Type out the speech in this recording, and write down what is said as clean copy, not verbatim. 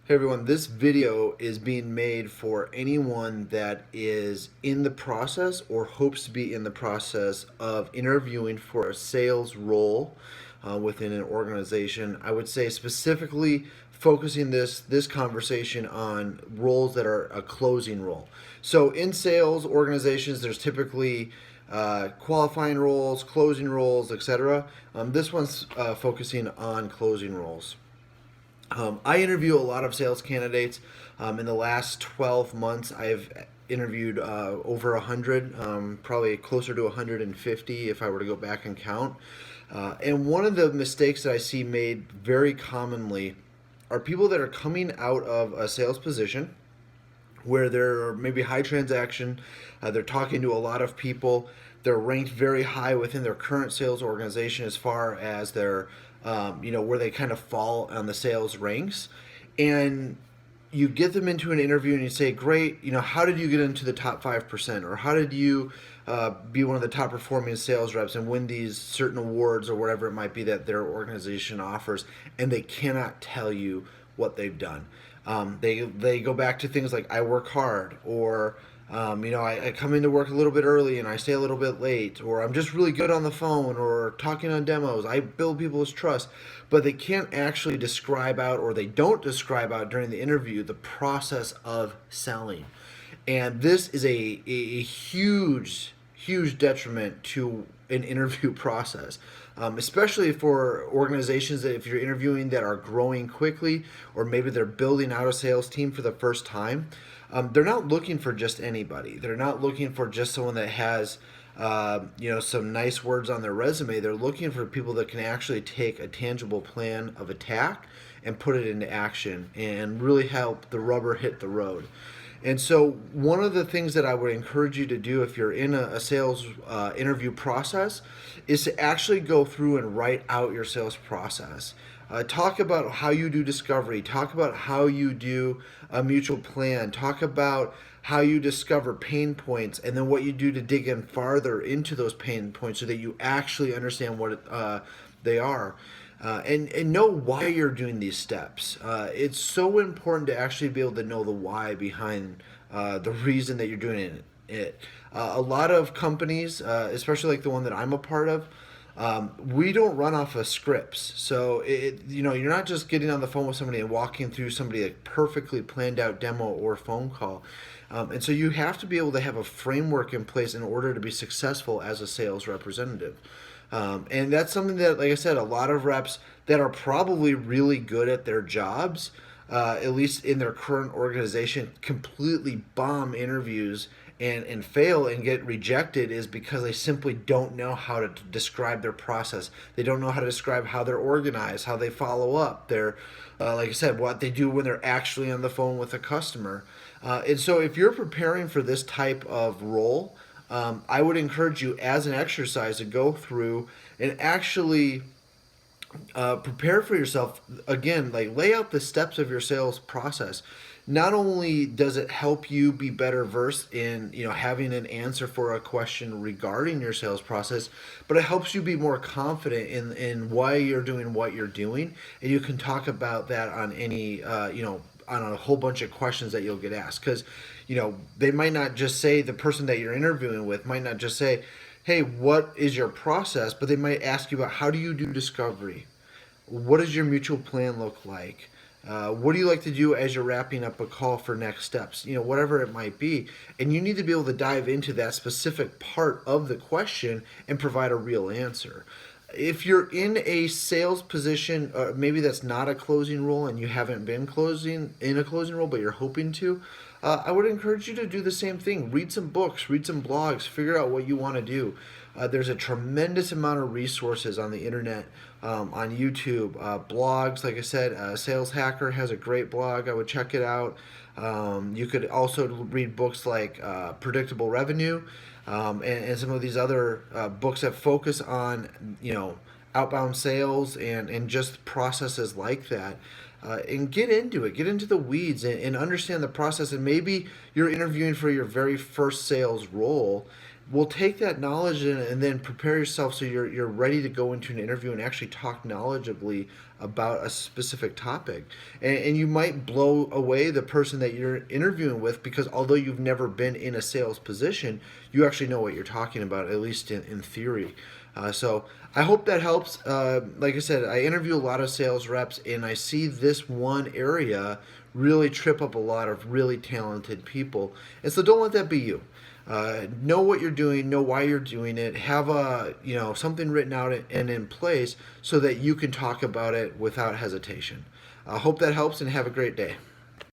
Hey everyone, this video is being made for anyone that is in the process or hopes to be in the process of interviewing for a sales role within an organization. I would say specifically focusing this conversation on roles that are a closing role. So in sales organizations, there's typically qualifying roles, closing roles, etc. This one's focusing on closing roles. I interview a lot of sales candidates. In the last 12 months, I've interviewed over 100, probably closer to 150 if I were to go back and count. And one of the mistakes that I see made very commonly are people that are coming out of a sales position where they're maybe high transaction, they're talking to a lot of people, they're ranked very high within their current sales organization as far as their, where they kind of fall on the sales ranks, and you get them into an interview and you say, great, how did you get into the top 5%, or how did you be one of the top performing sales reps and win these certain awards or whatever it might be that their organization offers, and they cannot tell you what they've done. They go back to things like I work hard, or I come into work a little bit early and I stay a little bit late, or I'm just really good on the phone or talking on demos. I build people's trust, but they can't actually describe out, or they don't describe out during the interview, the process of selling. And this is a huge detriment to an interview process, especially for organizations that if you're interviewing that are growing quickly, or maybe they're building out a sales team for the first time. They're not looking for just anybody. They're not looking for just someone that has some nice words on their resume. They're looking for people that can actually take a tangible plan of attack and put it into action and really help the rubber hit the road. And so, one of the things that I would encourage you to do if you're in a sales interview process is to actually go through and write out your sales process. Talk about how you do discovery, talk about how you do a mutual plan, talk about how you discover pain points, and then what you do to dig in farther into those pain points so that you actually understand what they are. And know why you're doing these steps. It's so important to actually be able to know the why behind the reason that you're doing it. A lot of companies, especially like the one that I'm a part of, we don't run off of scripts. So you're not just getting on the phone with somebody and walking through somebody like perfectly planned out demo or phone call. And so you have to be able to have a framework in place in order to be successful as a sales representative. And that's something that, like I said, a lot of reps that are probably really good at their jobs, at least in their current organization, completely bomb interviews and fail and get rejected is because they simply don't know how to describe their process. They don't know how to describe how they're organized, how they follow up. They're, like I said, what they do when they're actually on the phone with a customer. And so if you're preparing for this type of role, I would encourage you as an exercise to go through and actually prepare for yourself. Again, like lay out the steps of your sales process. Not only does it help you be better versed in having an answer for a question regarding your sales process, but it helps you be more confident in why you're doing what you're doing, and you can talk about that on any on a whole bunch of questions that you'll get asked. Because they might not just say, the person that you're interviewing with might not just say, hey, what is your process, but they might ask you about how do you do discovery, what does your mutual plan look like, what do you like to do as you're wrapping up a call for next steps, whatever it might be. And you need to be able to dive into that specific part of the question and provide a real answer. If you're in a sales position, maybe that's not a closing role and you haven't been closing in a closing role, but you're hoping to, I would encourage you to do the same thing. Read some books, read some blogs, figure out what you want to do. There's a tremendous amount of resources on the internet, on YouTube, blogs. Like I said, Sales Hacker has a great blog. I would check it out. You could also read books like Predictable Revenue, and some of these other books that focus on outbound sales and just processes like that. And get into it, get into the weeds, and understand the process. And maybe you're interviewing for your very first sales role, Well, take that knowledge and then prepare yourself so you're ready to go into an interview and actually talk knowledgeably about a specific topic. And you might blow away the person that you're interviewing with, because although you've never been in a sales position, you actually know what you're talking about, at least in theory. So I hope that helps. Like I said, I interview a lot of sales reps, and I see this one area really trip up a lot of really talented people. And so don't let that be you. Know what you're doing, know why you're doing it, have something written out and in place so that you can talk about it without hesitation. I hope that helps, and have a great day.